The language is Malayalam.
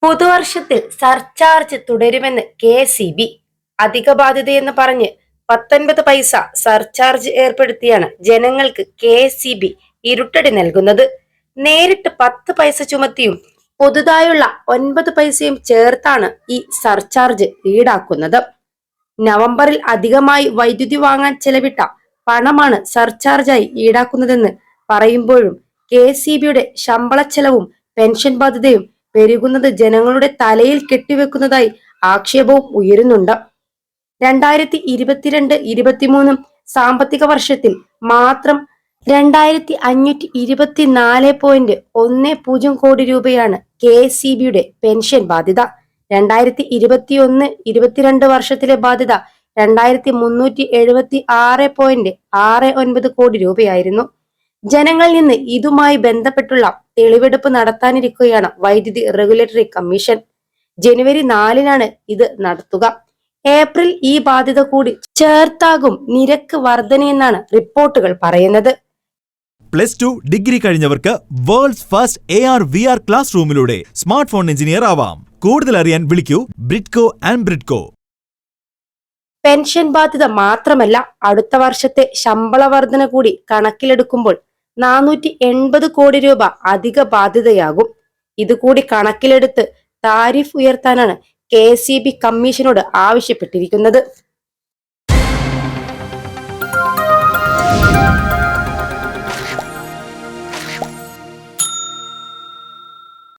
പുതുവർഷത്തിൽ സർചാർജ് തുടരുമെന്ന് KCB. അധിക ബാധ്യതയെന്ന് പറഞ്ഞ് 19 പൈസ സർചാർജ് ഏർപ്പെടുത്തിയാണ് ജനങ്ങൾക്ക് KCB ഇരുട്ടടി നൽകുന്നത്. നേരിട്ട് 10 പൈസ ചുമത്തിയും പുതുതായുള്ള 9 പൈസയും ചേർത്താണ് ഈ സർചാർജ് ഈടാക്കുന്നത്. നവംബറിൽ അധികമായി വൈദ്യുതി വാങ്ങാൻ ചെലവിട്ട പണമാണ് സർചാർജായി ഈടാക്കുന്നതെന്ന് പറയുമ്പോഴും KCBയുടെ ശമ്പള ചെലവും പെൻഷൻ ബാധ്യതയും പെരുകുന്നത് ജനങ്ങളുടെ തലയിൽ കെട്ടിവെക്കുന്നതായി ആക്ഷേപവും ഉയരുന്നുണ്ട്. 2022-23 സാമ്പത്തിക വർഷത്തിൽ മാത്രം 2524.10 കോടി രൂപയാണ് KCBയുടെ പെൻഷൻ ബാധ്യത. 2021-22 വർഷത്തിലെ ബാധ്യത 2376.69 കോടി രൂപയായിരുന്നു. ജനങ്ങളിൽ നിന്ന് ഇതുമായി ബന്ധപ്പെട്ടുള്ള തെളിവെടുപ്പ് നടത്താനിരിക്കുകയാണ് വൈദ്യുതി റെഗുലേറ്ററി കമ്മീഷൻ. ജനുവരി 4-നാണ് ഇത് നടത്തുക. ഏപ്രിൽ ഈ ബാധ്യത കൂടി ചേർത്താകും നിരക്ക് വർധനയെന്നാണ് റിപ്പോർട്ടുകൾ പറയുന്നത്. +2 ഡിഗ്രി കഴിഞ്ഞവർക്ക് വേൾഡ്സ് ഫസ്റ്റ് AR/VR ക്ലാസ് റൂമിലൂടെ സ്മാർട്ട് ഫോൺ എഞ്ചിനീയർ ആവാം. കൂടുതൽ അറിയാൻ വിളിക്കൂ ബ്രിഡ്കോ ആൻഡ് ബ്രിഡ്കോ. പെൻഷൻ ബാധ്യത മാത്രമല്ല, അടുത്ത വർഷത്തെ ശമ്പള വർധന കൂടി കണക്കിലെടുക്കുമ്പോൾ 480 കോടി രൂപ അധിക ബാധ്യതയാകും. ഇതുകൂടി കണക്കിലെടുത്ത് താരിഫ് ഉയർത്താനാണ് KCB കമ്മീഷനോട് ആവശ്യപ്പെട്ടിരിക്കുന്നത്.